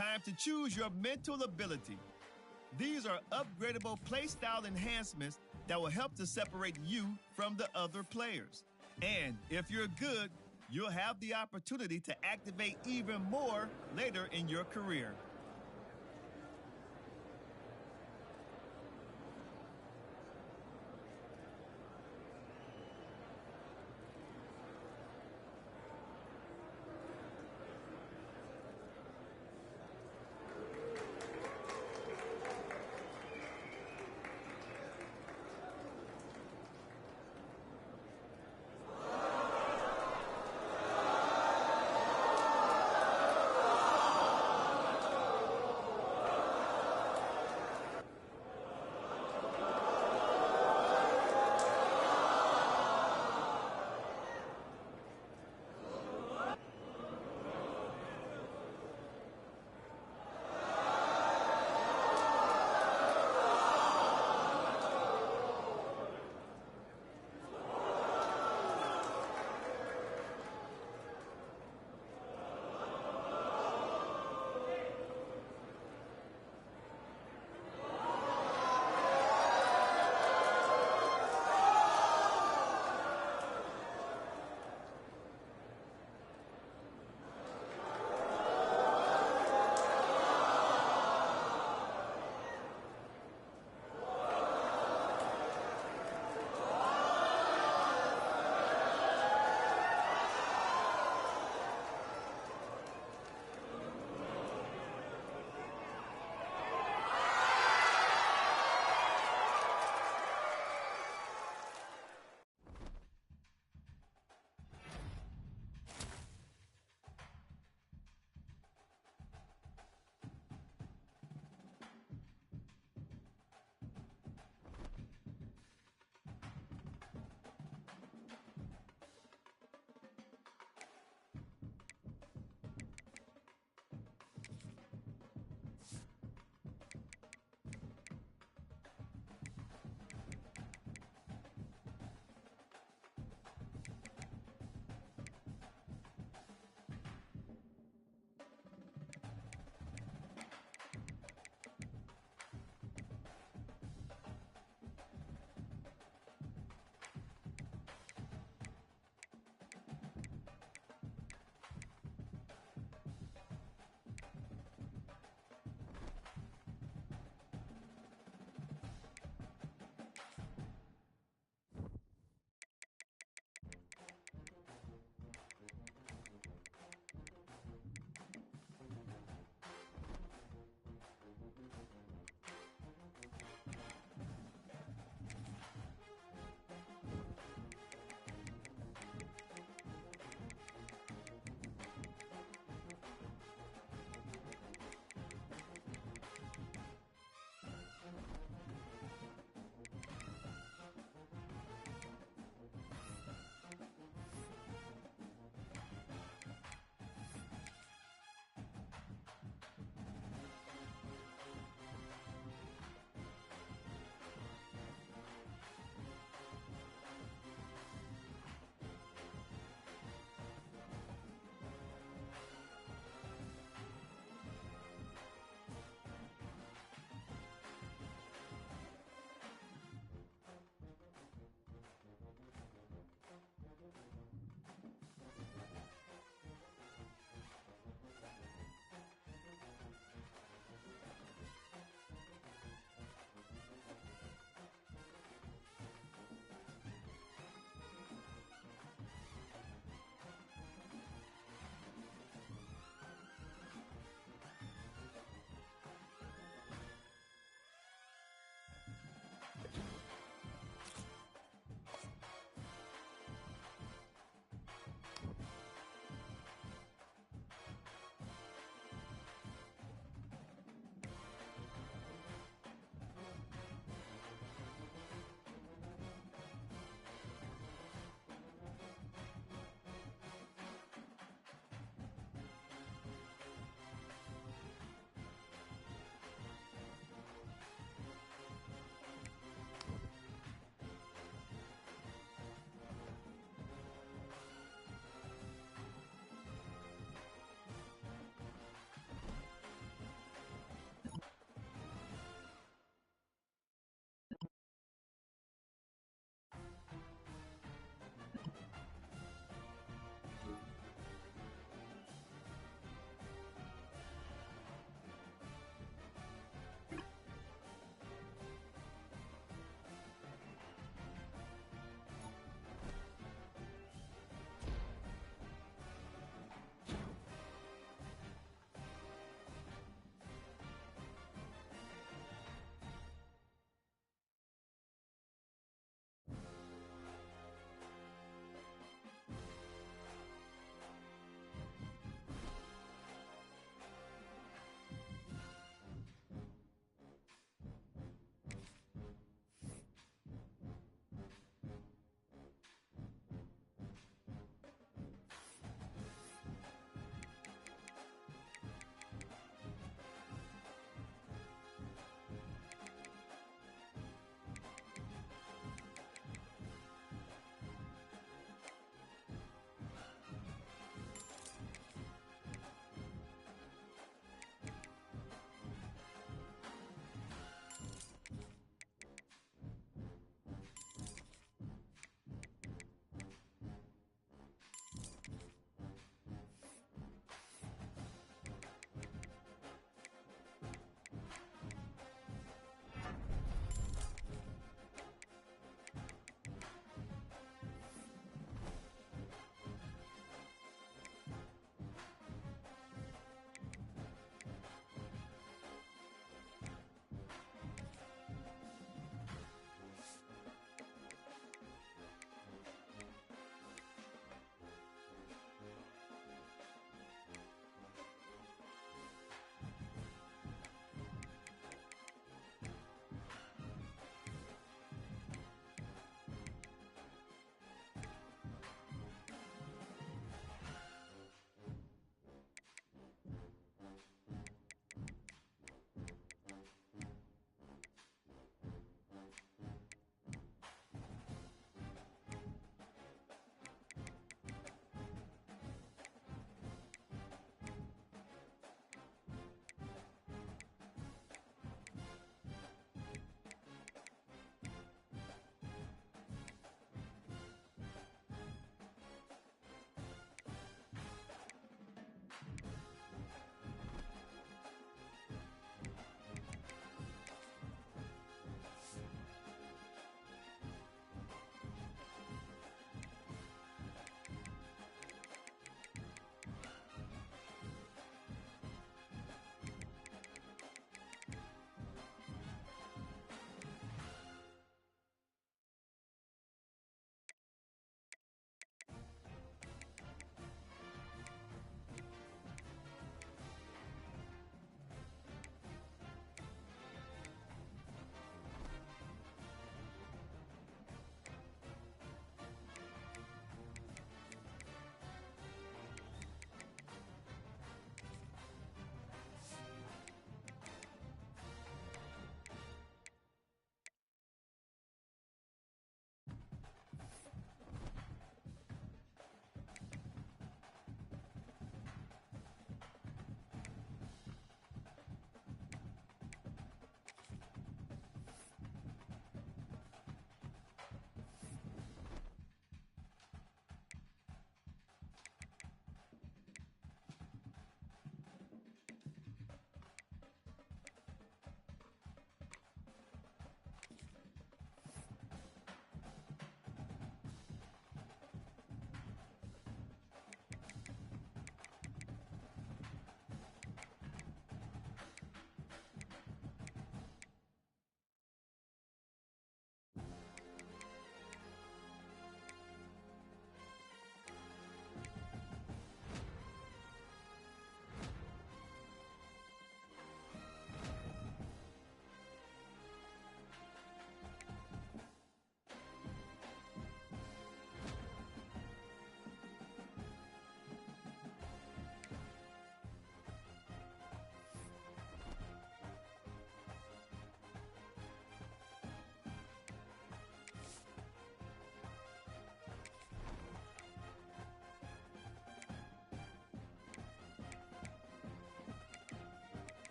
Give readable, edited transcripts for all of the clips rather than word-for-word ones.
Time to choose your mental ability. These are upgradable playstyle enhancements that will help to separate you from the other players. And if you're good, you'll have the opportunity to activate even more later in your career.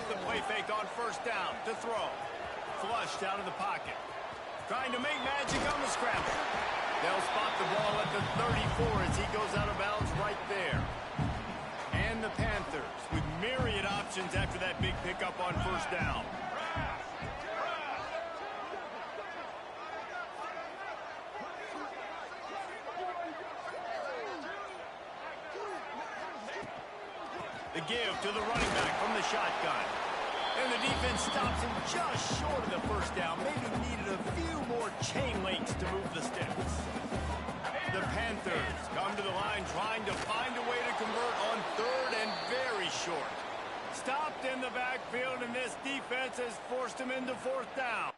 off the play fake on first down to throw. Flushed out of the pocket. Trying to make magic on the scramble. They'll spot the ball at the 34 as he goes out of bounds right there. And the Panthers with myriad options after that big pickup on first down. The give to the running back from the shotgun. And the defense stops him just short of the first down. Maybe needed a few more chain links to move the sticks. The Panthers come to the line trying to find a way to convert on third and very short. Stopped in the backfield, and this defense has forced him into fourth down.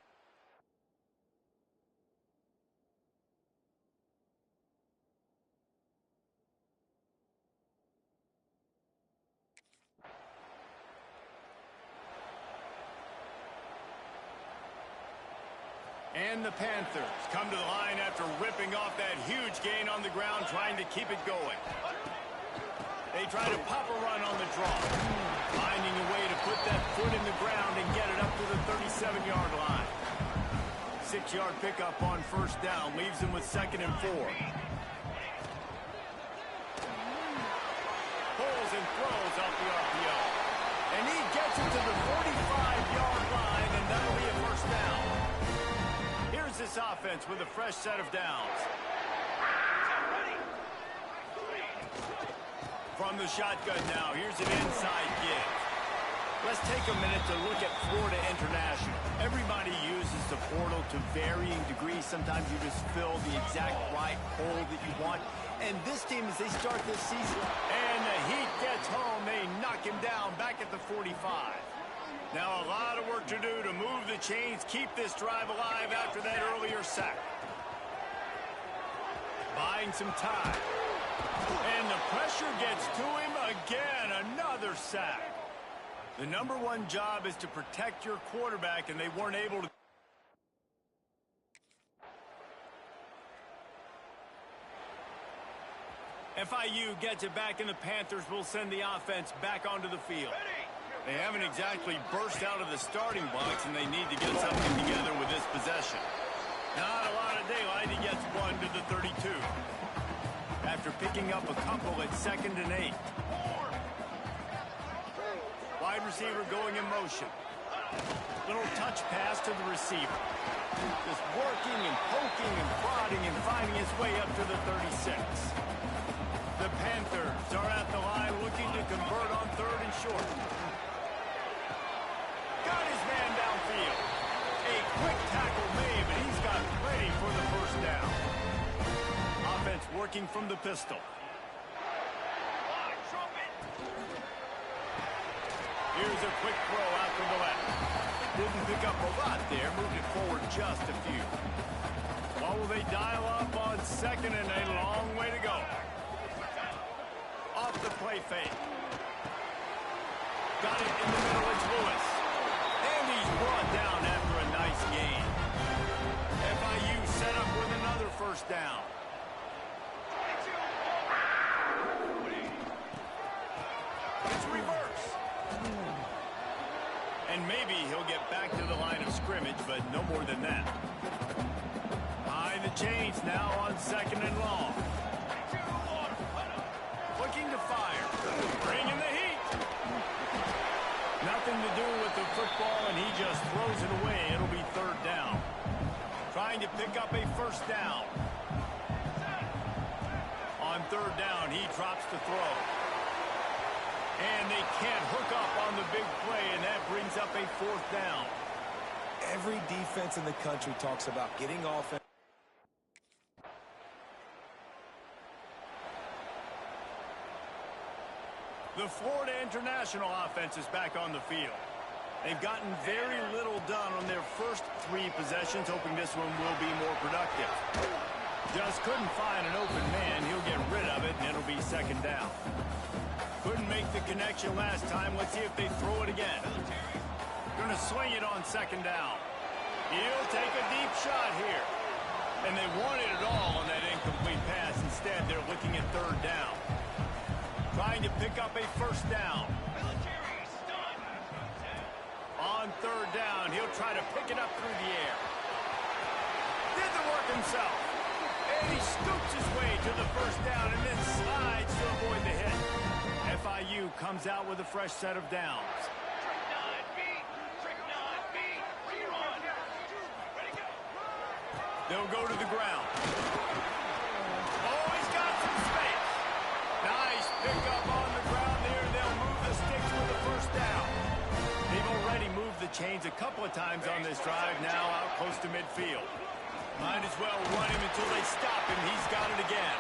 And the Panthers come to the line after ripping off that huge gain on the ground, trying to keep it going. They try to pop a run on the draw, finding a way to put that foot in the ground and get it up to the 37-yard line. 6-yard pickup on first down leaves them with 2nd and 4. Pulls and throws off the RPO. And he gets it to the 45-yard line, and that'll be a first down. Here's this offense with a fresh set of downs. From the shotgun now, here's an inside give. Let's take a minute to look at Florida International. Everybody uses the portal to varying degrees. Sometimes you just fill the exact right hole that you want. And this team, as they start this season, and the Heat gets home, they knock him down back at the 45. Now a lot of work to do to move the chains, keep this drive alive after that earlier sack. Buying some time. And the pressure gets to him again, another sack. The number one job is to protect your quarterback, and they weren't able to. FIU gets it back, and the Panthers will send the offense back onto the field. They haven't exactly burst out of the starting blocks, and they need to get something together with this possession. Not a lot of daylight. He gets one to the 32. After picking up a couple at 2nd and 8. Wide receiver going in motion. Little touch pass to the receiver. Just working and poking and prodding and finding his way up to the 36. The Panthers are at the line looking to convert on 3rd and short. Got his man downfield. A quick tackle made, but he's got plenty for the first down. Offense working from the pistol. Here's a quick throw out to the left. Didn't pick up a lot there, moved it forward just a few. What will they dial up on 2nd and a long way to go? Off the play fake. Got it in the middle, it's Lewis. And he's brought down after a nice gain. FIU set up with another first down. It's reverse. And maybe he'll get back to the line of scrimmage, but no more than that. Behind the chains now on 2nd and long. Looking to fire. Bringing the heat. Nothing to do with the football, and he just throws it away. It'll be 3rd down. Trying to pick up a first down. On 3rd down, he drops the throw. And they can't hook up on the big play, and that brings up a 4th down. Every defense in the country talks about getting offense. The Florida International offense is back on the field. They've gotten very little done on their first 3 possessions, hoping this one will be more productive. Just couldn't find an open man. He'll get rid of it, and it'll be 2nd down. Couldn't make the connection last time. Let's see if they throw it again. Going to swing it on 2nd down. He'll take a deep shot here. And they wanted it all on that incomplete pass. Instead, they're looking at 3rd down. Trying to pick up a first down. down. He'll try to pick it up through the air. Did the work himself. And he scoops his way to the first down and then slides to avoid the hit. FIU comes out with a fresh set of downs. They'll go to the ground. Oh, he's got some space. Nice pickup on the ground there. They'll move the sticks with the first down. They've already moved the chains a couple of times on this drive, now out close to midfield. Might as well run him until they stop him. He's got it again.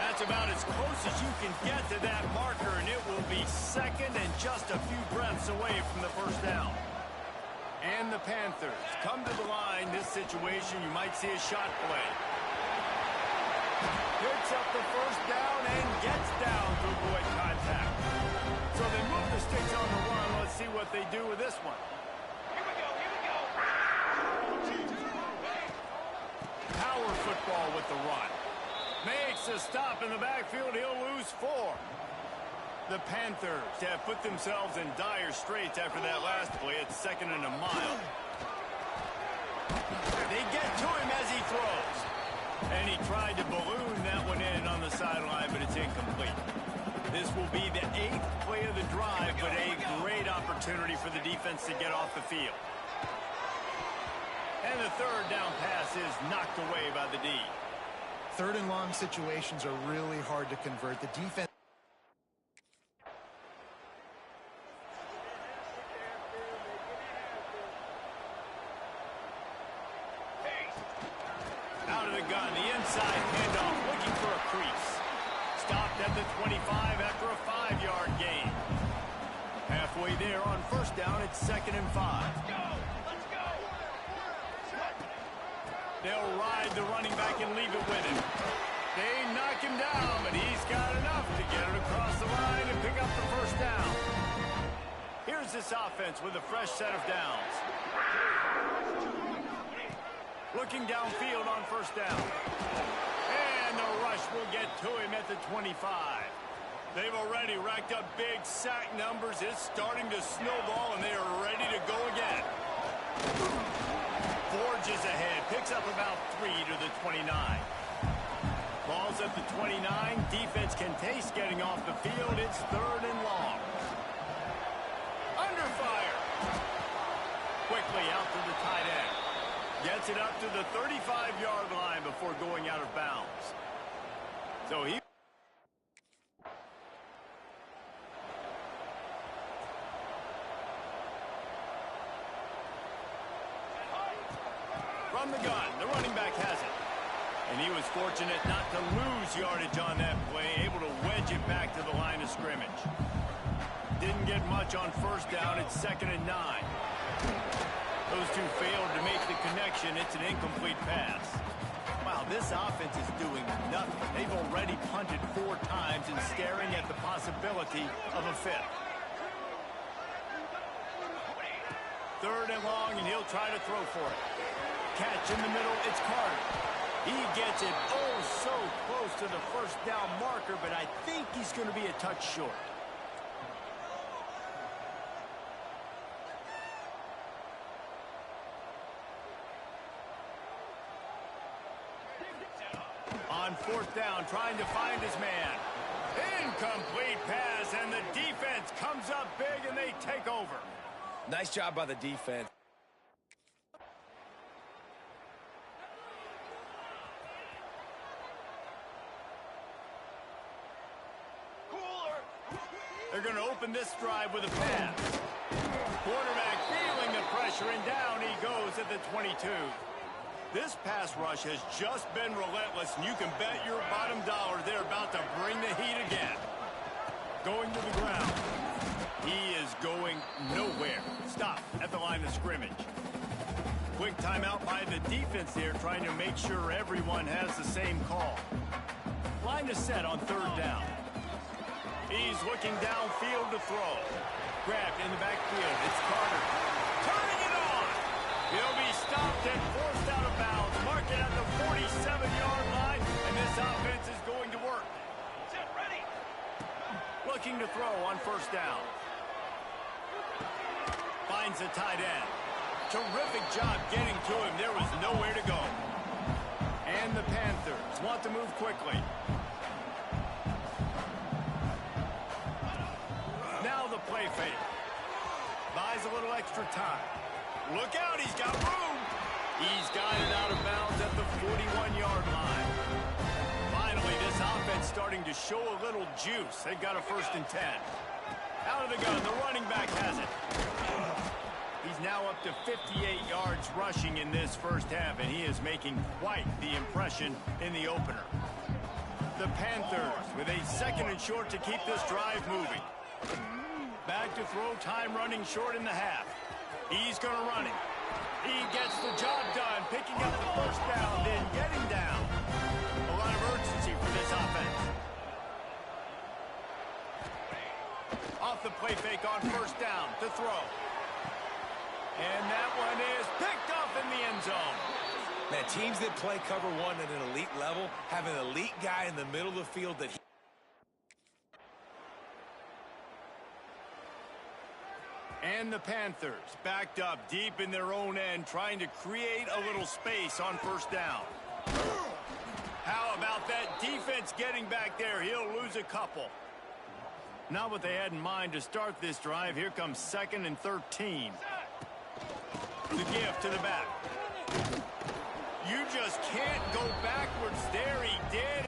That's about as close as you can get to that marker, and it will be second and just a few breaths away from the first down. And the Panthers come to the line. This situation, you might see a shot play. Picks up the first down and gets down to avoid contact. So they move the sticks on the run. Let's see what they do with this one. Here we go. Power football with the run. Makes a stop in the backfield. He'll lose 4. The Panthers have put themselves in dire straits after that last play. It's second and a mile. They get to him as he throws. And he tried to balloon that one in on the sideline, but it's incomplete. This will be the 8th play of the drive, but a great opportunity for the defense to get off the field. And the third down pass is knocked away by the D. Third and long situations are really hard to convert. The defense. Out of the gun, the inside handoff, looking for a crease. Stopped at the 25 after a 5-yard gain. Halfway there on first down, it's second and 5. Let's go. They'll ride the running back and leave it with him. They knock him down, but he's got enough to get it across the line and pick up the first down. Here's this offense with a fresh set of downs. Looking downfield on first down. And the rush will get to him at the 25. They've already racked up big sack numbers. It's starting to snowball, and they are ready to go again. Forges ahead. Picks up about 3 to the 29. Ball's at the 29. Defense can taste getting off the field. It's third and long. Under fire. Quickly out to the tight end. Gets it up to the 35-yard line before going out of bounds. So he... From the gun, the running back has it. And he was fortunate not to lose yardage on that play, able to wedge it back to the line of scrimmage. Didn't get much on first down. It's second and 9. Those two failed to make the connection. It's an incomplete pass. Wow, this offense is doing nothing. They've already punted 4 times and staring at the possibility of a 5th. Third and long, and he'll try to throw for it. Catch in the middle, it's Carter. He gets it oh so close to the first down marker, but I think he's going to be a touch short. On fourth down, trying to find his man. Incomplete pass, and the defense comes up big, and they take over. Nice job by the defense. They're going to open this drive with a pass. Quarterback feeling the pressure, and down he goes at the 22. This pass rush has just been relentless, and you can bet your bottom dollar they're about to bring the heat again. Going to the ground. He is going nowhere. Stop at the line of scrimmage. Quick timeout by the defense there, trying to make sure everyone has the same call. Line is set on third down. He's looking downfield to throw. Grabbed in the backfield. It's Carter. Turning it on. He'll be stopped and forced out of bounds. Mark it at the 47-yard line, and this offense is going to work. Ready. Looking to throw on first down. Finds the tight end. terrific job getting to him. There was nowhere to go. And the Panthers want to move quickly. Now the play fake. Buys a little extra time. Look out, he's got room. He's got it out of bounds at the 41-yard line. Finally, this offense starting to show a little juice. They've got a 1st and 10. Out of the gun, the running back has it. He's now up to 58 yards rushing in this first half, and he is making quite the impression in the opener. The Panthers with a 2nd and short to keep this drive moving. Back to throw, time running short in the half. He's going to run it. He gets the job done, picking up the 1st down, then getting down. A lot of urgency for this offense. Off the play fake on 1st down to throw. And that one is picked off in the end zone. Man, teams that play cover one at an elite level have an elite guy in the middle of the field that And the Panthers backed up deep in their own end, trying to create a little space on 1st down. How about that defense getting back there? He'll lose a couple. Not what they had in mind to start this drive. Here comes 2nd and 13. The give to the back. You just can't go backwards there. He did.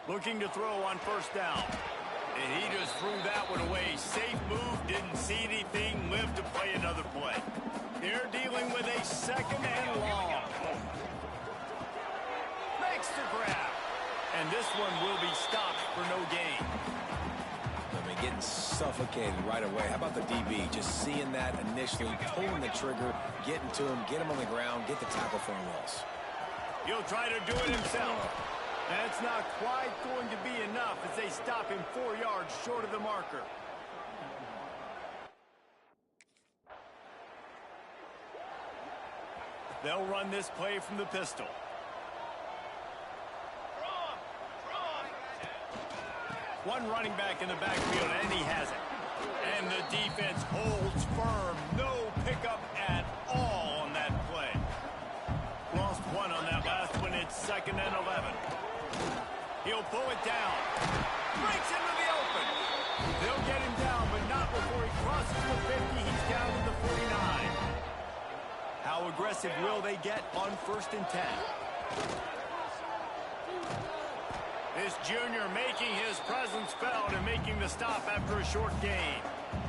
Looking to throw on 1st down. And he just threw that one away. Safe move, didn't see anything, lived to play another play. They're dealing with a 2nd and long. Makes the grab. And this one will be stopped for no gain. I mean, getting suffocated right away. How about the DB? Just seeing that initially, pulling the trigger, getting to him, get him on the ground, get the tackle for a loss. He'll try to do it himself. That's not quite going to be enough as they stop him 4 yards short of the marker. They'll run this play from the pistol. One running back in the backfield, and he has it. And the defense holds firm. No pickup at all on that play. Lost one on that last one. It's 2nd and 11. He'll pull it down. Breaks into the open. They'll get him down, but not before he crosses the 50. He's down to the 49. How aggressive will they get on 1st and 10? This junior making his presence felt and making the stop after a short gain.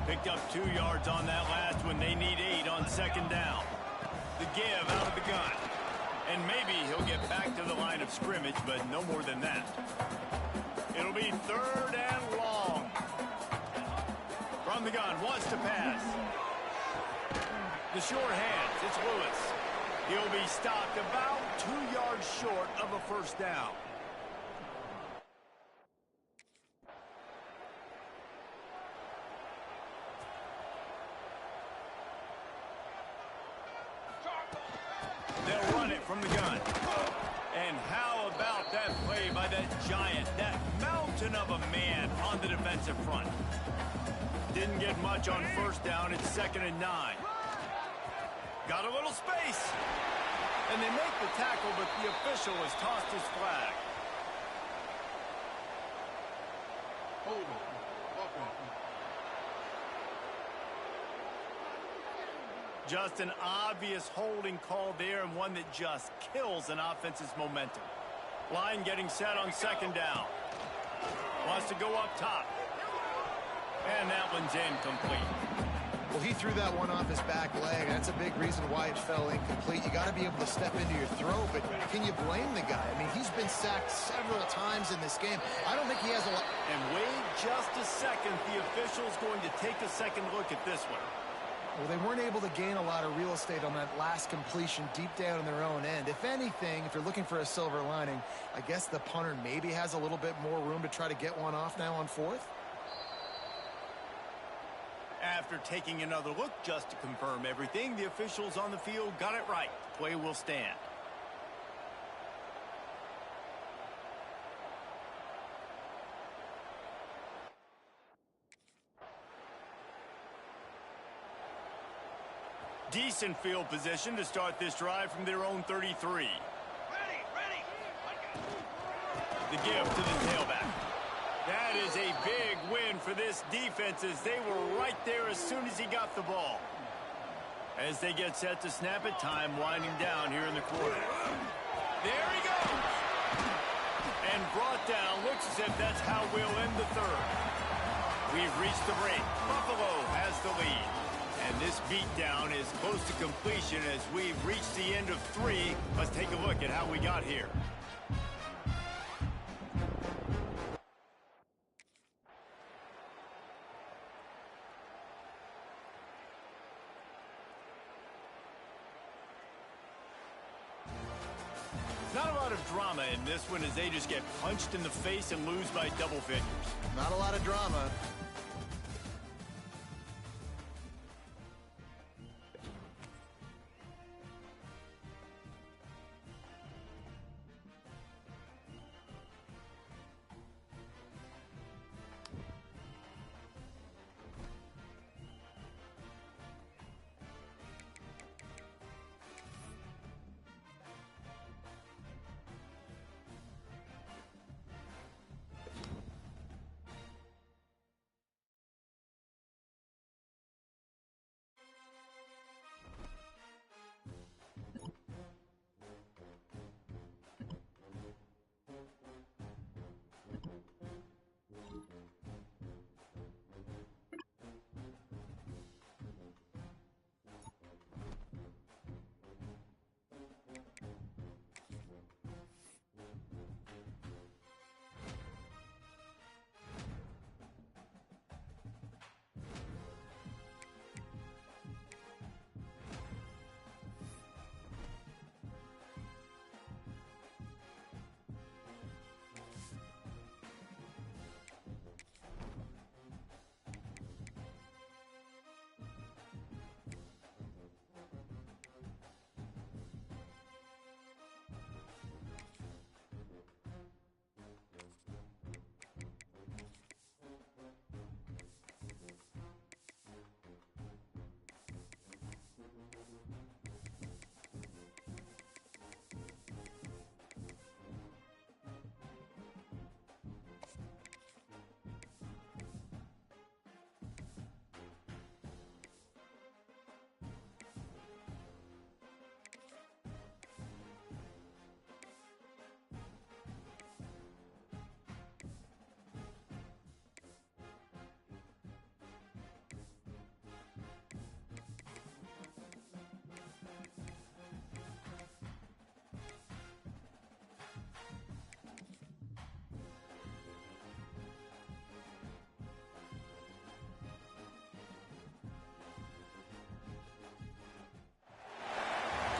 Picked up 2 yards on that last one. They need 8 on 2nd down. The give out of the gun. And maybe he'll get back to the line of scrimmage, but no more than that. It'll be 3rd and long. From the gun, wants to pass. The short hands, it's Lewis. He'll be stopped about 2 yards short of a 1st down. They'll run it from the gun. And how about that play by that giant, that mountain of a man on the defensive front? Didn't get much on 1st down. It's 2nd and 9. Got a little space. And they make the tackle, but the official has tossed his flag. Hold on. Just an obvious holding call there, and one that just kills an offense's momentum. Line getting set on 2nd down. Wants to go up top. And that one's incomplete. Well, he threw that one off his back leg. That's a big reason why it fell incomplete. You got to be able to step into your throw, but can you blame the guy? I mean, he's been sacked several times in this game. I don't think he has a lot. And wait just a second. The official's going to take a second look at this one. Well, they weren't able to gain a lot of real estate on that last completion deep down in their own end. If anything, if you're looking for a silver lining, I guess the punter maybe has a little bit more room to try to get one off now on 4th. After taking another look just to confirm everything, the officials on the field got it right. Play will stand. Decent field position to start this drive from their own 33. Ready. The give to the tailback. That is a big win for this defense as they were right there as soon as he got the ball. As they get set to snap it, time winding down here in the quarter. There he goes! And brought down. Looks as if that's how we'll end the third. We've reached the break. Buffalo has the lead. And this beatdown is close to completion as we've reached the end of 3. Let's take a look at how we got here. Not a lot of drama in this one as they just get punched in the face and lose by double figures. Not a lot of drama.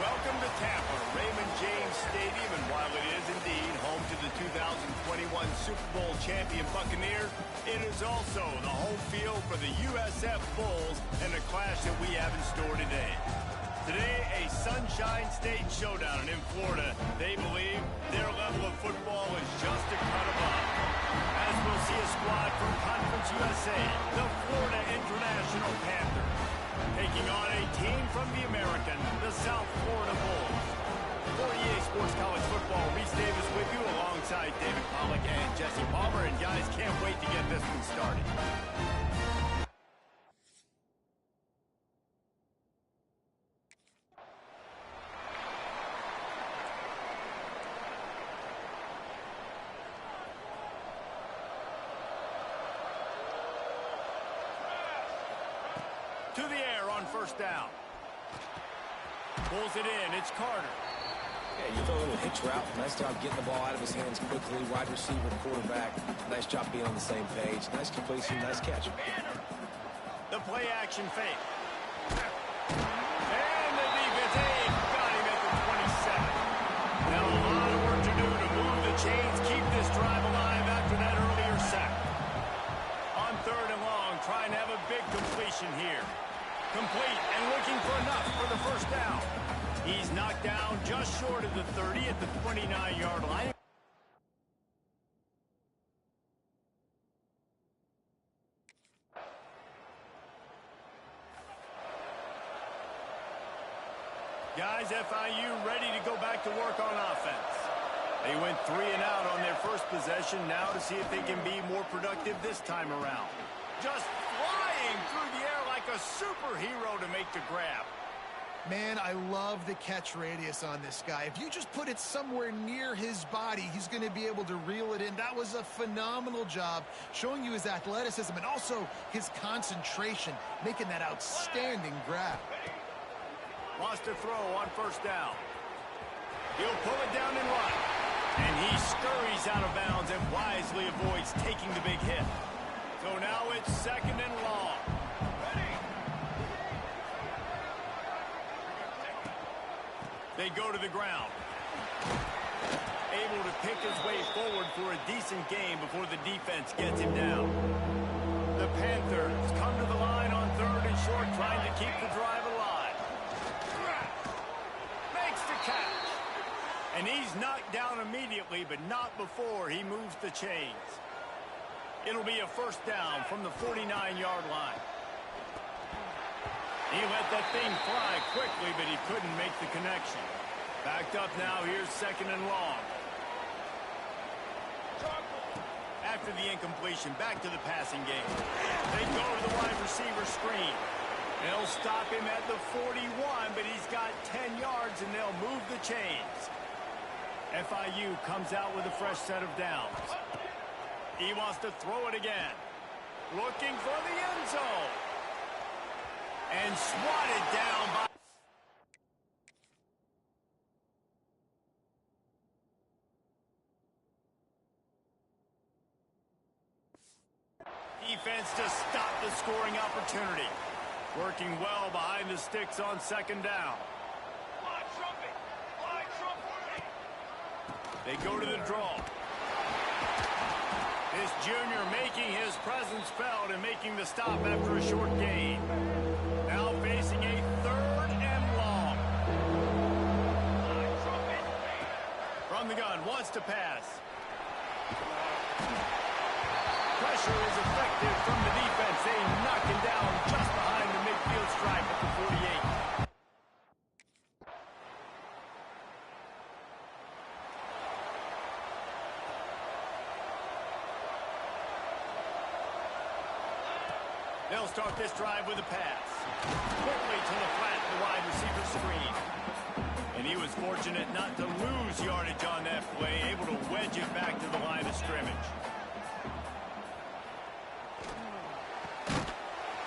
Welcome to Tampa, Raymond James Stadium, and while it is indeed home to the 2021 Super Bowl champion Buccaneers, it is also the home field for the USF Bulls and a clash that we have in store today. Today, a Sunshine State showdown, and in Florida, they believe their level of football is just a cut above. As we'll see a squad from Conference USA, the Florida International Panthers, taking on a team from the American, the South Florida Bulls. For EA Sports College Football, Reese Davis with you alongside David Pollack and Jesse Palmer. And guys, can't wait to get this one started. To the air on first down. Pulls it in. It's Carter. Yeah, you throw a little hitch route. Nice job getting the ball out of his hands quickly. Wide receiver, quarterback. Nice job being on the same page. Nice completion, nice catch. The play action fake. And the defense, hey, got him at the 27. Now a lot of work to do to move the chains, keep this drive alive after that earlier sack. On third and long, trying to have a big completion here. Complete and looking for enough for the first down. He's knocked down just short of the 30 at the 29-yard line. Guys, FIU ready to go back to work on offense. They went 3 and out on their first possession. Now to see if they can be more productive this time around. Just flying through the air like a superhero to make the grab. Man, I love the catch radius on this guy. If you just put it somewhere near his body, he's going to be able to reel it in. That was a phenomenal job, showing you his athleticism and also his concentration, making that outstanding grab. Wants to throw on first down. He'll pull it down and run. And he scurries out of bounds and wisely avoids taking the big hit. So now it's 2nd and long. They go to the ground. Able to pick his way forward for a decent gain before the defense gets him down. The Panthers come to the line on 3rd and short, trying to keep the drive alive. Makes the catch. And he's knocked down immediately, but not before he moves the chains. It'll be a first down from the 49-yard line. He let that thing fly quickly, but he couldn't make the connection. Backed up now, here's 2nd and long. After the incompletion, back to the passing game. They go to the wide receiver screen. They'll stop him at the 41, but he's got 10 yards, and they'll move the chains. FIU comes out with a fresh set of downs. He wants to throw it again. Looking for the end zone. And swatted down by... Defense to stop the scoring opportunity. Working well behind the sticks on 2nd down. They go to the draw. This junior making his presence felt and making the stop after a short gain. Now facing a 3rd and long. From the gun, wants to pass. Pressure is effective from the defense. They knock him down just behind the midfield stripe at the 48. They'll start this drive with a pass. Quickly to the flat, the wide receiver screen. And he was fortunate not to lose yardage on that play, able to wedge it back to the line of scrimmage.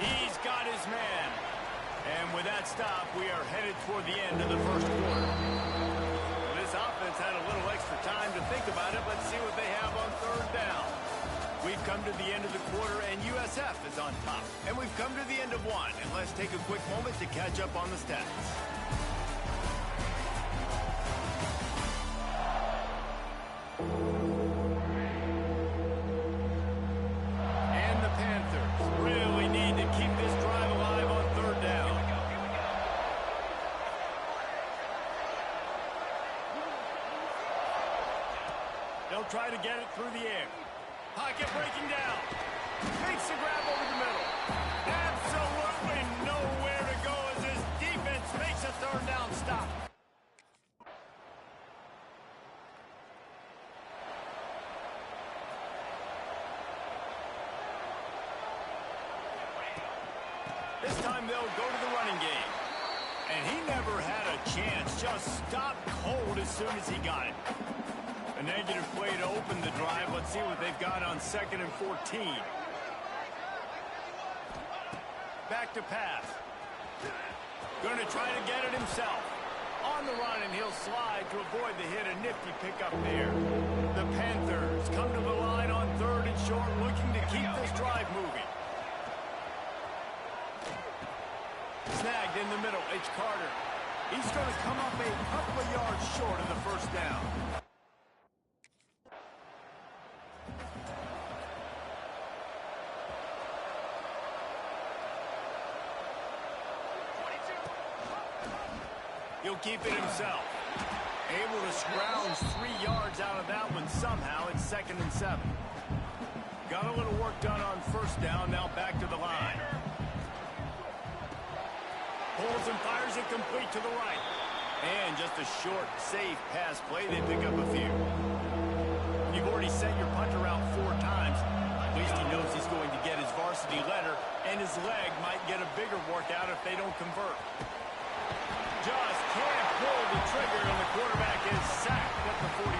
He's got his man. And with that stop, we are headed toward the end of the first quarter. Well, this offense had a little extra time to think about it. Let's see what they have on 3rd down. We've come to the end of the quarter, and USF is on top. And we've come to the end of one. And let's take a quick moment to catch up on the stats. And the Panthers really need to keep this drive alive on 3rd down. They'll try to get it through the air. Pocket breaking down. Makes the grab over the middle. Absolutely nowhere to go as this defense makes a 3rd down stop. This time they'll go to the running game. And he never had a chance. Just stopped cold as soon as he got it. A negative play to open the drive. Let's see what they've got on 2nd and 14. Back to pass. Going to try to get it himself. On the run, and he'll slide to avoid the hit. A nifty pickup there. The Panthers come to the line on 3rd and short, looking to keep this drive moving. Snagged in the middle. It's Carter. He's going to come up a couple of yards short of the first down. He'll keep it himself. Able to scrounge 3 yards out of that one somehow. It's 2nd and 7. Got a little work done on first down. Now back to the line. Pulls and fires it complete to the right. And just a short, safe pass play. They pick up a few. You've already sent your punter out 4 times. At least he knows he's going to get his varsity letter, and his leg might get a bigger workout if they don't convert. Just can't pull the trigger, and the quarterback is sacked at the 41.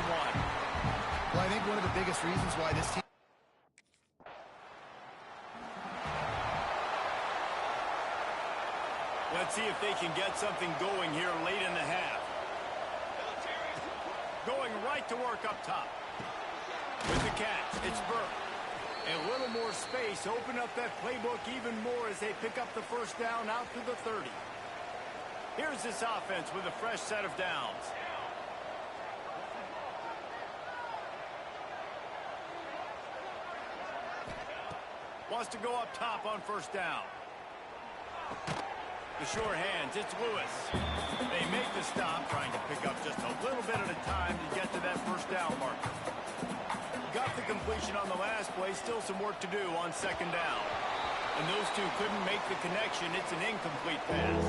Well, I think one of the biggest reasons why this team... Let's see if they can get something going here late in the half. Going right to work up top. With the catch, it's Burke. A little more space, open up that playbook even more as they pick up the first down out to the 30. Here's this offense with a fresh set of downs. Wants to go up top on first down. The short hands, it's Lewis. They make the stop, trying to pick up just a little bit at a time to get to that first down marker. Got the completion on the last play, still some work to do on second down. And those two couldn't make the connection. It's an incomplete pass.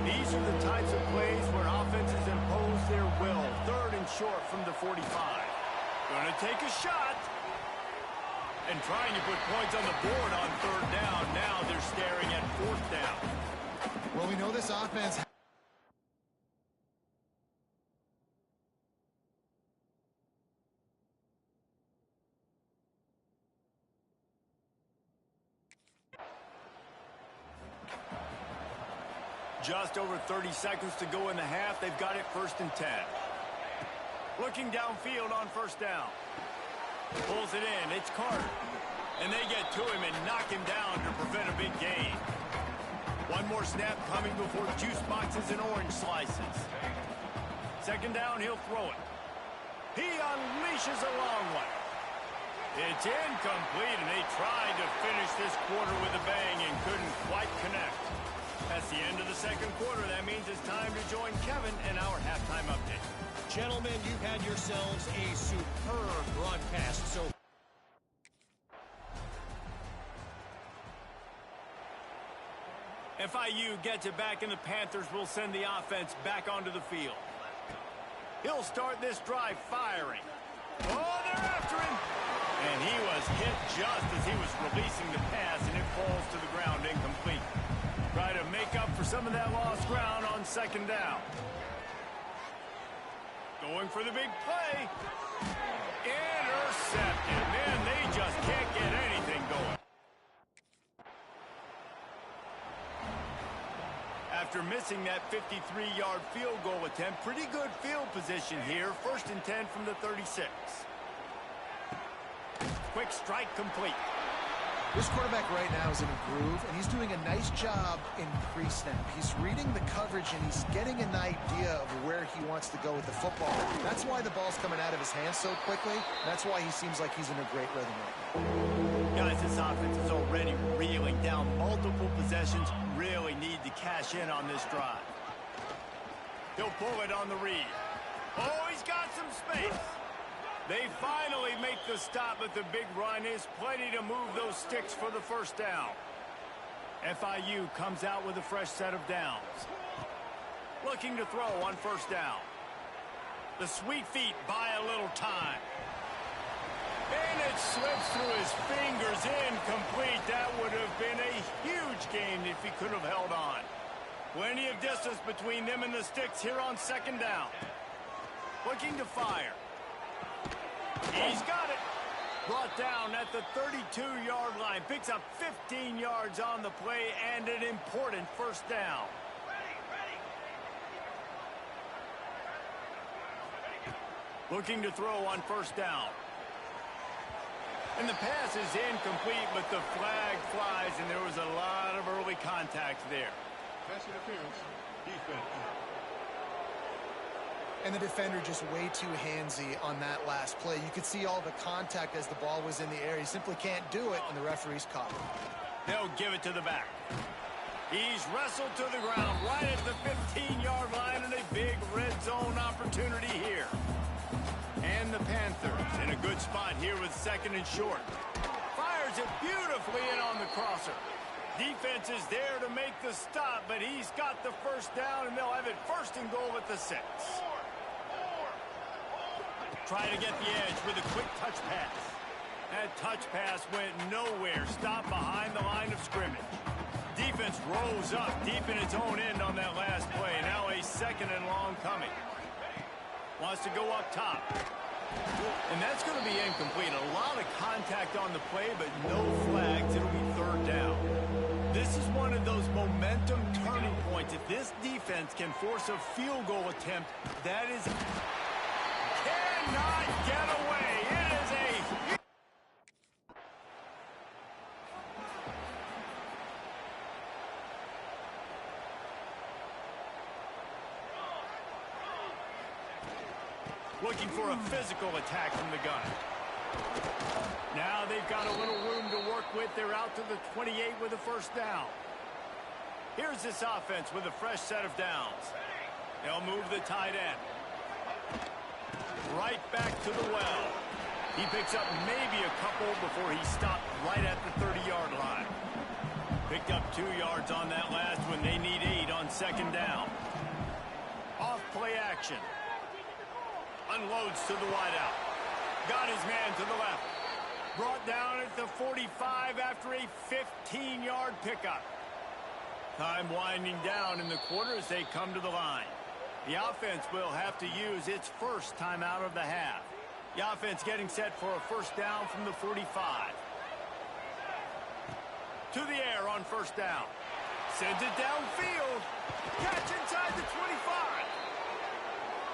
These are the types of plays where offenses impose their will. 3rd and short from the 45. Gonna take a shot. And trying to put points on the board on 3rd down. Now they're staring at 4th down. Well, we know this offense... Just over 30 seconds to go in the half. They've got it 1st and 10. Looking downfield on first down. Pulls it in. It's Carter. And they get to him and knock him down to prevent a big gain. One more snap coming before juice boxes and orange slices. Second down, he'll throw it. He unleashes a long one. It's incomplete, and they tried to finish this quarter with a bang and couldn't quite connect. That's the end of the second quarter. That means it's time to join Kevin in our halftime update. Gentlemen, you've had yourselves a superb broadcast so far. FIU gets it back, and the Panthers will send the offense back onto the field. He'll start this drive firing. Oh, they're after him! And he was hit just as he was releasing the pass, and it falls to the ground incomplete. Try to make up for some of that lost ground on second down. Going for the big play. Intercepted. Man, they just can't get anything going. After missing that 53-yard field goal attempt, pretty good field position here. 1st and 10 from the 36. Quick strike complete. This quarterback right now is in a groove, and he's doing a nice job in pre-snap. He's reading the coverage, and he's getting an idea of where he wants to go with the football. That's why the ball's coming out of his hands so quickly. That's why he seems like he's in a great rhythm right now. Guys, this offense is already reeling down multiple possessions. Really need to cash in on this drive. He'll pull it on the read. Oh, he's got some space. They finally make the stop, but the big run is plenty to move those sticks for the first down. FIU comes out with a fresh set of downs. Looking to throw on first down. The sweet feet buy a little time. And it slips through his fingers, incomplete. That would have been a huge gain if he could have held on. Plenty of distance between them and the sticks here on second down. Looking to fire. He's got it. Brought down at the 32-yard line. Picks up 15 yards on the play and an important first down. Looking to throw on first down. And the pass is incomplete, but the flag flies, and there was a lot of early contact there. Pass interference. Defense. And the defender just way too handsy on that last play. You could see all the contact as the ball was in the air. He simply can't do it, and the referee's caught him. They'll give it to the back. He's wrestled to the ground right at the 15-yard line, and a big red zone opportunity here. And the Panthers in a good spot here with 2nd and short. Fires it beautifully in on the crosser. Defense is there to make the stop, but he's got the first down, and they'll have it first and goal at the 6. Try to get the edge with a quick touch pass. That touch pass went nowhere. Stopped behind the line of scrimmage. Defense rose up deep in its own end on that last play. Now a 2nd and long coming. Wants to go up top. And that's going to be incomplete. A lot of contact on the play, but no flags. It'll be 3rd down. This is one of those momentum turning points. If this defense can force a field goal attempt, that is... cannot get away. It is a... looking for a physical attack from the gun. Now they've got a little room to work with. They're out to the 28 with a 1st down. Here's this offense with a fresh set of downs. They'll move the tight end. Right back to the well. He picks up maybe a couple before he stopped right at the 30-yard line. Picked up 2 yards on that last one. They need 8 on 2nd down. Off play action. Unloads to the wideout. Got his man to the left. Brought down at the 45 after a 15-yard pickup. Time winding down in the quarter as they come to the line. The offense will have to use its first timeout of the half. The offense getting set for a 1st down from the 45. To the air on 1st down. Sends it downfield. Catch inside the 25.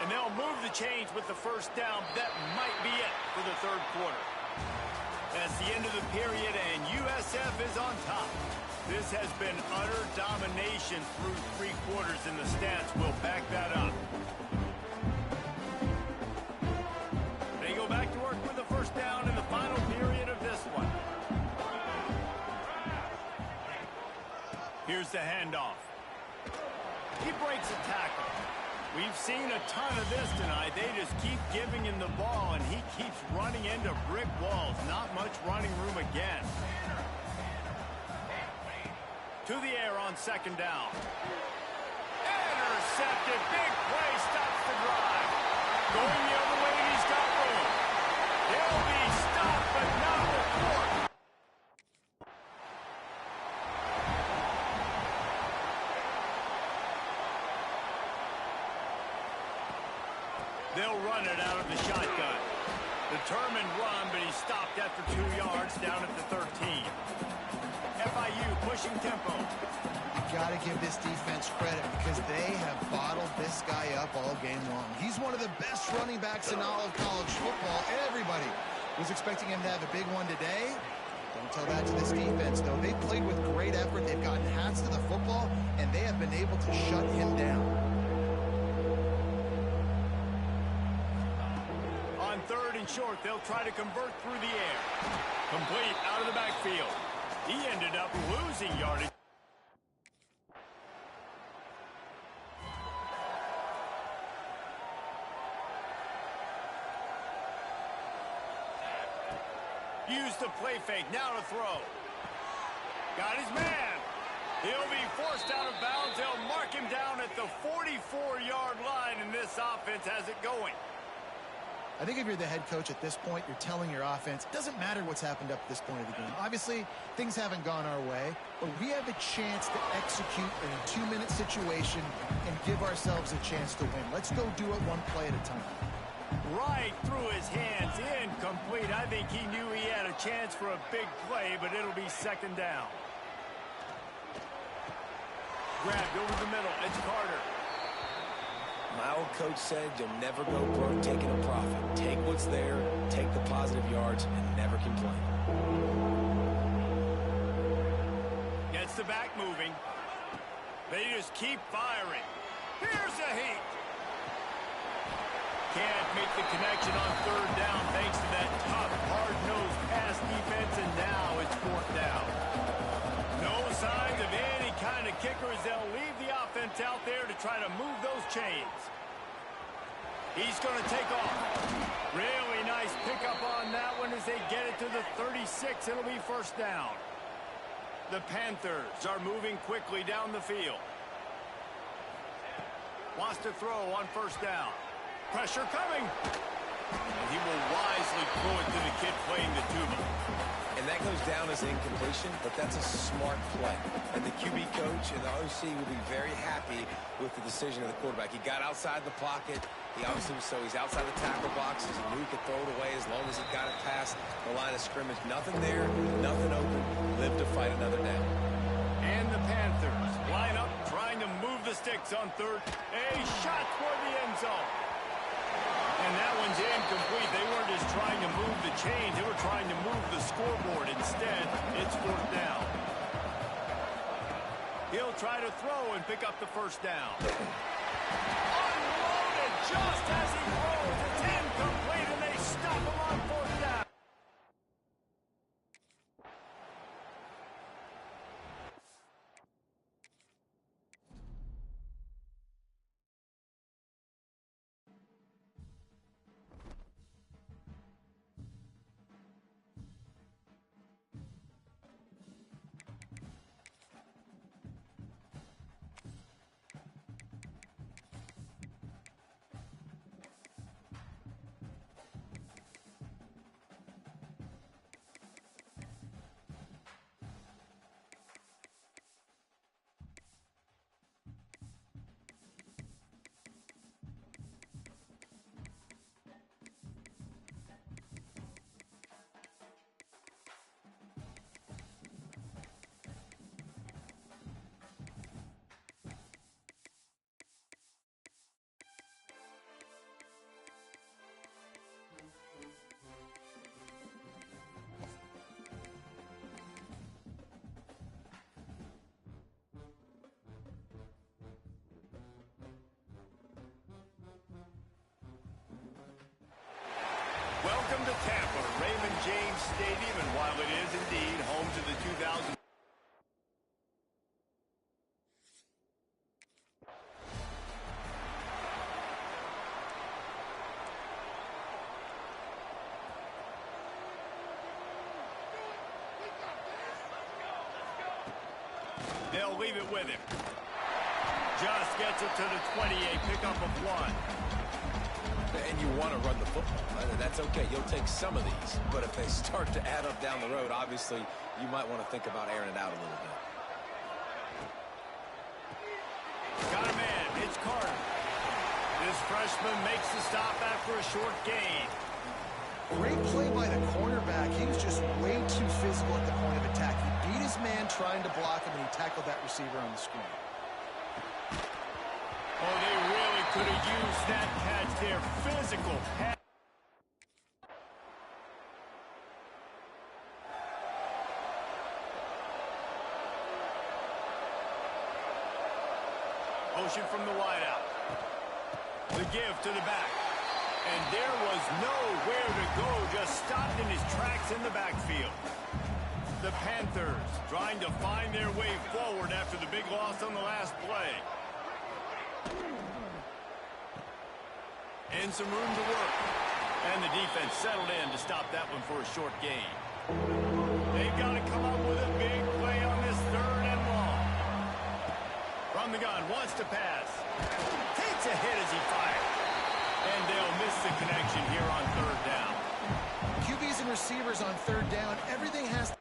And they'll move the chains with the 1st down. That might be it for the 3rd quarter. That's the end of the period, and USF is on top. This has been utter domination through 3 quarters, and the stats will back that up. They go back to work with the 1st down in the final period of this one. Here's the handoff. He breaks a tackle. We've seen a ton of this tonight. They just keep giving him the ball, and he keeps running into brick walls. Not much running room again. To the air on 2nd down. Intercepted. Big play stops the drive. Going the other way, and he's got room. He'll be stopped, but not before. They'll run it out of the shotgun. Determined run, but he stopped after 2 yards down at the 13. FIU pushing tempo. You got to give this defense credit because they have bottled this guy up all game long. He's one of the best running backs in all of college football. Everybody was expecting him to have a big one today. Don't tell that to this defense, though. They played with great effort. They've gotten hats to the football, and they have been able to shut him down. On 3rd and short, they'll try to convert through the air. Complete out of the backfield. He ended up losing yardage. Use the play fake, now to throw. Got his man. He'll be forced out of bounds. They'll mark him down at the 44-yard line, and this offense has it going. I think if you're the head coach at this point, you're telling your offense, it doesn't matter what's happened up to this point of the game. Obviously, things haven't gone our way, but we have a chance to execute in a 2-minute situation and give ourselves a chance to win. Let's go do it one play at a time. Right through his hands, incomplete. I think he knew he had a chance for a big play, but it'll be 2nd down. Grabbed over the middle, it's Carter. My old coach said you'll never go broke taking a profit. Take what's there, take the positive yards, and never complain. Gets the back moving. They just keep firing. Here's a heat. Can't make the connection on 3rd down thanks to that tough, hard-nosed pass defense, and now it's 4th down. No signs of any kind of kickers. They'll leave the offense out there to try to move those chains. He's going to take off. Really nice pickup on that one as they get it to the 36. It'll be 1st down. The Panthers are moving quickly down the field. Wants to throw on first down. Pressure coming. And he will wisely throw it to the kid playing the tuba. And that goes down as incompletion, but that's a smart play. And the QB coach and the OC will be very happy with the decision of the quarterback. He got outside the pocket. He's outside the tackle box. He knew he could throw it away as long as he got it past the line of scrimmage. Nothing there, nothing open. Live to fight another down. And the Panthers line up, trying to move the sticks on third. A shot toward the end zone. And that one's incomplete. They weren't just trying to move the chains. They were trying to move the scoreboard. Instead, it's fourth down. He'll try to throw and pick up the first down. Unloaded just as he throws. It's incomplete, and they stop him on fourth down. Welcome to Tampa, Raymond James Stadium, and while it is indeed home to the 2000. They'll leave it with him. Just gets it to the 28, pickup of 1. And you want to run the football. That's okay. You'll take some of these. But if they start to add up down the road, obviously, you might want to think about airing it out a little bit. Got a man. It's Carter. This freshman makes the stop after a short gain. Great play by the cornerback. He was just way too physical at the point of attack. He beat his man trying to block him, and he tackled that receiver on the screen. Oh, they really could have used that catch there. Physical pass. Motion from the wideout. The give to the back. And there was nowhere to go. Just stopped in his tracks in the backfield. The Panthers trying to find their way forward after the big loss on the last play. And some room to work. And the defense settled in to stop that one for a short gain. They've got to come up with a big play on this third and long. From the gun, wants to pass. Takes a hit as he fires. And they'll miss the connection here on third down. QBs and receivers on third down, everything has to...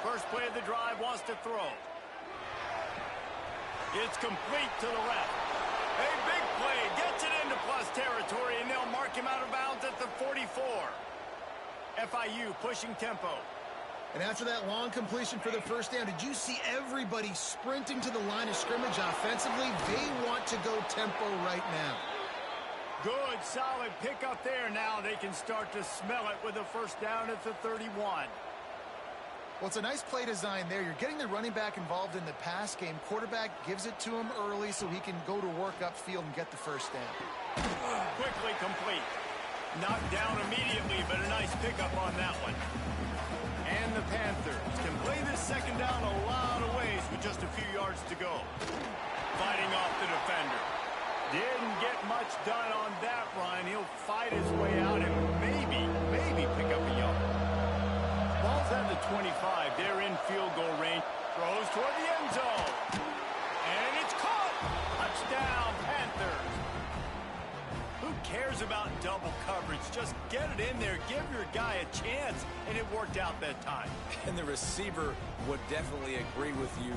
First play of the drive, wants to throw. It's complete to the left. A big play, gets it into plus territory, and they'll mark him out of bounds at the 44. FIU pushing tempo. And after that long completion for the first down, did you see everybody sprinting to the line of scrimmage offensively? They want to go tempo right now. Good, solid pickup there. Now they can start to smell it with a first down at the 31. Well, it's a nice play design there. You're getting the running back involved in the pass game. Quarterback gives it to him early so he can go to work upfield and get the first down. Quickly complete. Knocked down immediately, but a nice pickup on that one. And the Panthers can play this second down a lot of ways with just a few yards to go. Fighting off the defender. Didn't get much done on that run. He'll fight his way out and maybe pick up a yard. Ball's at the 25. They're in field goal range. Throws toward the end zone. And it's caught. Touchdown, Panthers. Who cares about double coverage? Just get it in there. Give your guy a chance. And it worked out that time. And the receiver would definitely agree with you.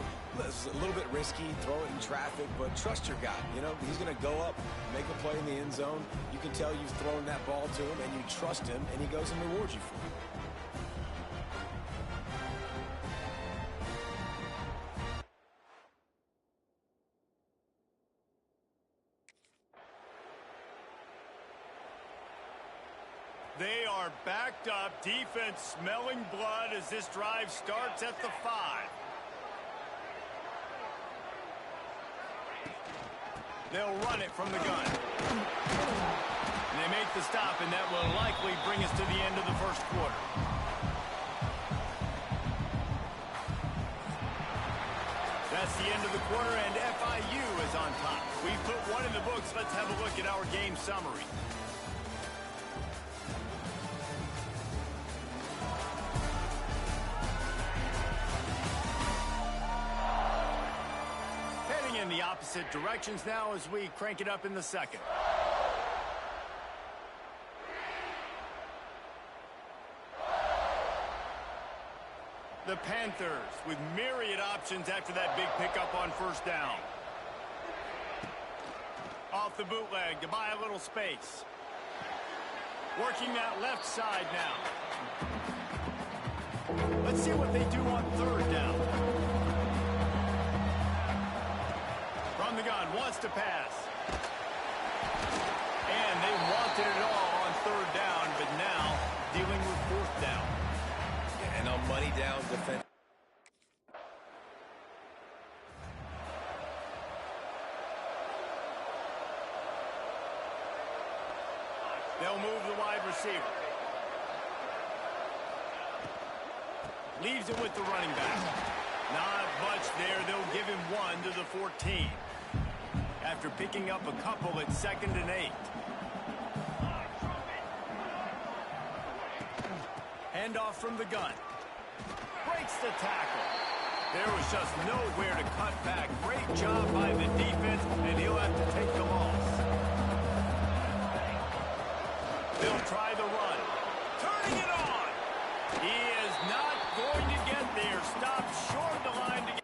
It's a little bit risky, throw it in traffic, but trust your guy. You know, he's going to go up, make a play in the end zone. You can tell you've thrown that ball to him, and you trust him, and he goes and rewards you for it. They are backed up. Defense smelling blood as this drive starts at the 5. They'll run it from the gun. And they make the stop, and that will likely bring us to the end of the first quarter. That's the end of the quarter, and FIU is on top. We've put one in the books. Let's have a look at our game summary. In the opposite directions now as we crank it up in the second. The Panthers with myriad options after that big pickup on first down. Off the bootleg to buy a little space. Working that left side now. Let's see what they do on third down. From the gun, wants to pass. And they wanted it all on third down, but now dealing with fourth down. And on money down defense. They'll move the wide receiver. Leaves it with the running back. Not much there. They'll give him 1 to the 14. After picking up a couple at 2nd and 8. Handoff from the gun. Breaks the tackle. There was just nowhere to cut back. Great job by the defense, and he'll have to take the loss. They'll try the run. Turning it on. He is not going to get there. Stopped short of the line to get.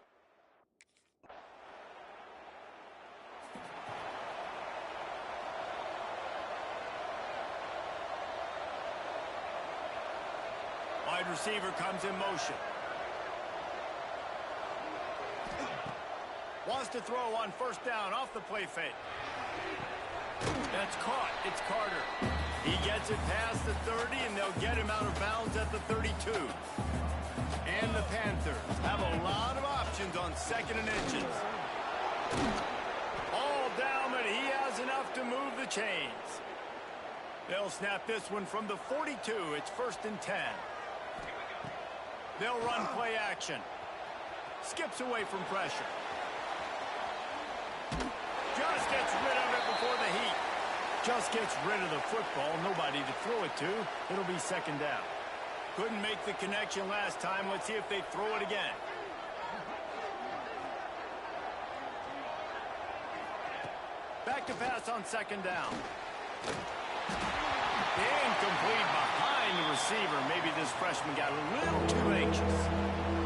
Wide receiver comes in motion. Wants to throw on first down off the play fake. That's caught. It's Carter. He gets it past the 30, and they'll get him out of bounds at the 32. And the Panthers have a lot of options on 2nd and inches. All down, but he has enough to move the chains. They'll snap this one from the 42. It's 1st and 10. They'll run play action. Skips away from pressure. Just gets rid of it before the heat. Just gets rid of the football. Nobody to throw it to. It'll be 2nd down. Couldn't make the connection last time. Let's see if they throw it again. Back to pass on 2nd down. Incomplete behind the receiver. Maybe this freshman got a little too anxious.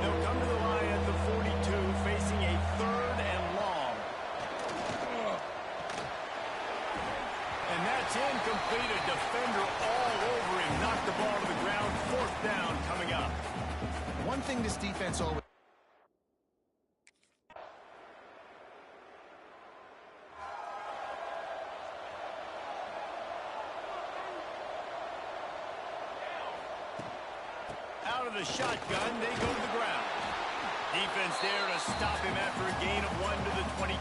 They'll come to the line at the 42, facing a 3rd and long. And that's incomplete. A defender all over him. Knocked the ball to the ground. 4th down coming up. One thing this defense always... Out of the shotgun, they go to the ground. Defense there to stop him after a gain of 1 to the 22.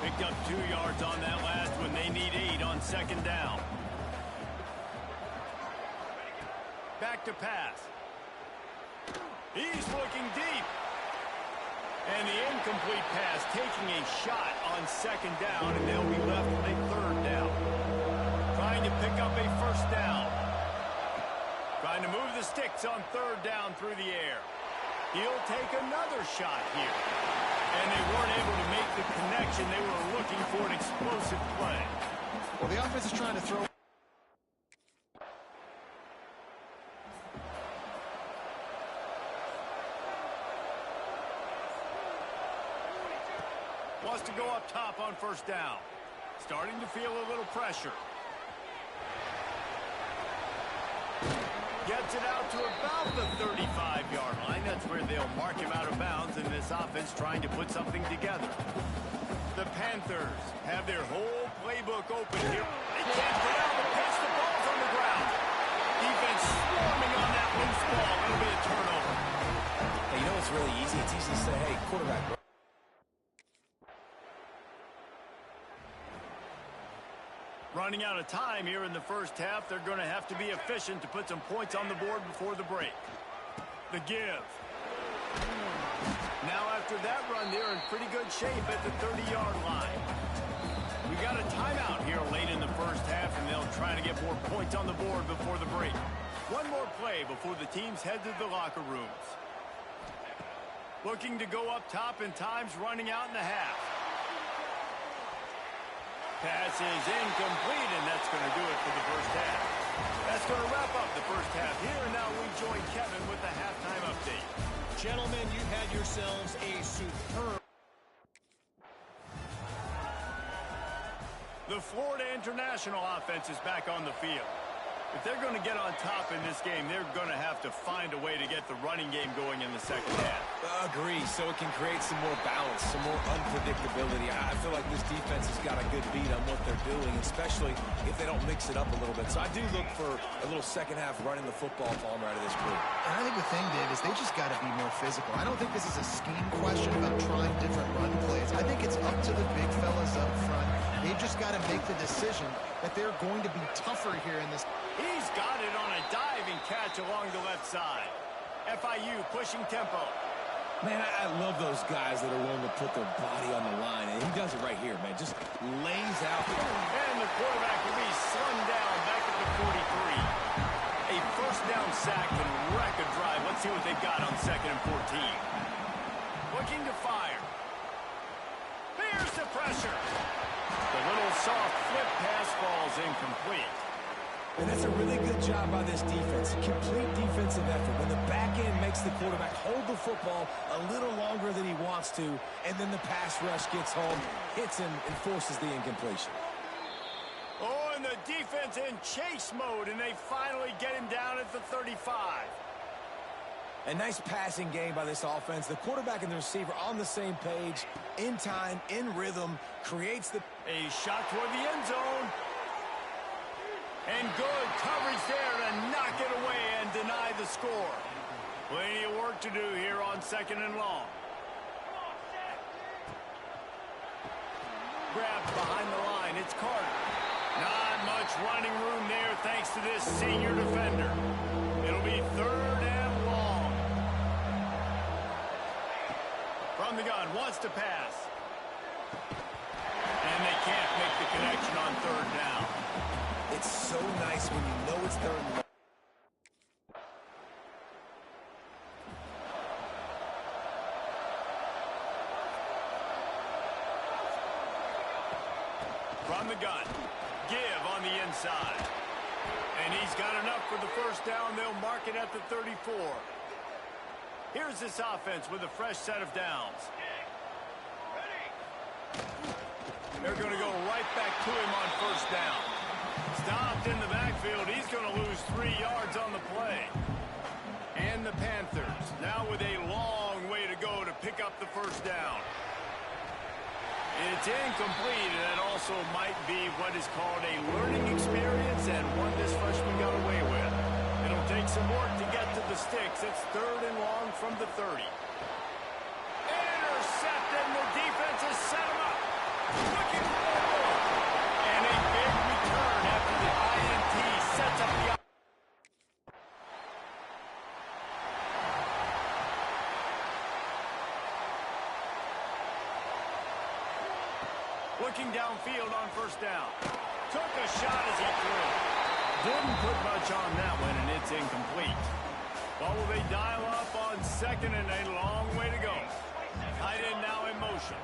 Picked up 2 yards on that last one. They need 8 on 2nd down. Back to pass. He's looking deep. And the incomplete incomplete pass, taking a shot on second down, and they'll be left with a third down. Trying to pick up a first down. Trying to move the sticks on third down through the air. He'll take another shot here. And they weren't able to make the connection. They were looking for an explosive play. Well, the offense is trying to throw. Wants to go up top on first down. Starting to feel a little pressure. Gets it out to about the 35-yard line. That's where they'll mark him out of bounds in this offense trying to put something together. The Panthers have their whole playbook open here. They can't get out of the pitch. The ball's on the ground. Defense swarming on that loose ball. A little bit of turnover. Hey, you know what's really easy? It's easy to say, hey, quarterback. Running out of time here in the first half. They're going to have to be efficient to put some points on the board before the break. The give. Now after that run, they're in pretty good shape at the 30-yard line. We got a timeout here late in the first half, and they'll try to get more points on the board before the break. One more play before the teams head to the locker rooms. Looking to go up top, and time's running out in the half. Pass is incomplete, and that's going to do it for the first half. That's going to wrap up the first half here, and now we join Kevin with the halftime update. Gentlemen, you've had yourselves a superb... The Florida International offense is back on the field. If they're going to get on top in this game, they're going to have to find a way to get the running game going in the second half. Agree, so it can create some more balance, some more unpredictability. I feel like this defense has got a good beat on what they're doing, especially if they don't mix it up a little bit. So I do look for a little second half running the football if I'm out of this group. And I think the thing, Dave, is they just got to be more physical. I don't think this is a scheme question about trying different run plays. I think it's up to the big fellas up front. They've just got to make the decision that they're going to be tougher here in this. He's got it on a diving catch along the left side. FIU pushing tempo. Man, I love those guys that are willing to put their body on the line, and he does it right here, man. Just lays out. And the quarterback will be slung down back at the 43. A first down sack can wreck a drive. Let's see what they've got on second and 14. Looking to fire. Here's the pressure. The little soft flip pass falls incomplete. And that's a really good job by this defense. A complete defensive effort. When the back end makes the quarterback hold the football a little longer than he wants to, and then the pass rush gets home, hits him, and forces the incompletion. Oh, and the defense in chase mode, and they finally get him down at the 35. A nice passing game by this offense. The quarterback and the receiver on the same page, in time, in rhythm, creates the... A shot toward the end zone. And good coverage there to knock it away and deny the score. Plenty of work to do here on second and long. Grabbed behind the line. It's Carter. Not much running room there thanks to this senior defender. It'll be third and long. From the gun, wants to pass. And they can't make the connection on third down. It's so nice when you know it's third and long. From the gun, give on the inside. And he's got enough for the first down. They'll mark it at the 34. Here's this offense with a fresh set of downs. They're going to go right back to him on first down. Stopped in the backfield. He's going to lose 3 yards on the play. And the Panthers now with a long way to go to pick up the first down. It's incomplete, and that also might be what is called a learning experience and one this freshman got away with. It'll take some work to get to the sticks. It's third and long from the 30. Intercepted, and the defense has set him up. Looking for more. And a big return after the INT sets up the... Looking downfield on first down. Took a shot as he threw. Didn't put much on that one, and it's incomplete. Well, will they dial up on second and a long way to go? Tight end now in motion.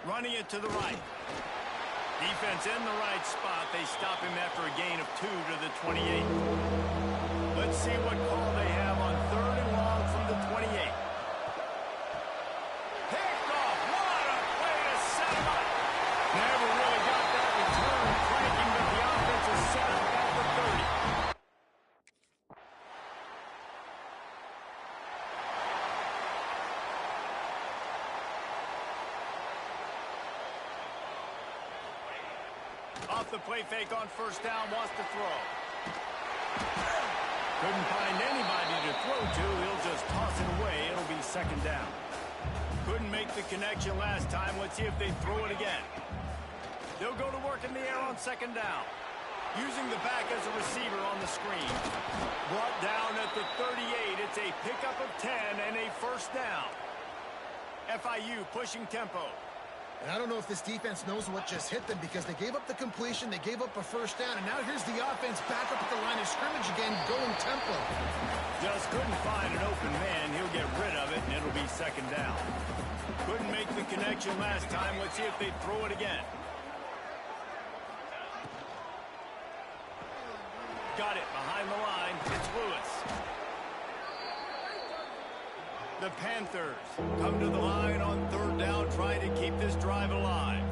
Running it to the right. Defense in the right spot. They stop him after a gain of 2 to the 28. Let's see what call they have on third and long from the 28. Picked off. What a way to set him up. Never really got that return cranking, but the offense is set up at the 30. Off the play fake on first down, wants to throw. Couldn't find anybody to throw to. He'll just toss it away. It'll be second down. Couldn't make the connection last time. Let's see if they throw it again. They'll go to work in the air on second down. Using the back as a receiver on the screen. Brought down at the 38. It's a pickup of 10 and a first down. FIU pushing tempo. And I don't know if this defense knows what just hit them because they gave up the completion, they gave up a first down, and now here's the offense back up at the line of scrimmage again, going tempo. Just couldn't find an open man. He'll get rid of it, and it'll be second down. Couldn't make the connection last time. Let's see if they throw it again. Got it behind the line. It's Lewis. The Panthers come to the line on third down, trying to keep this drive alive.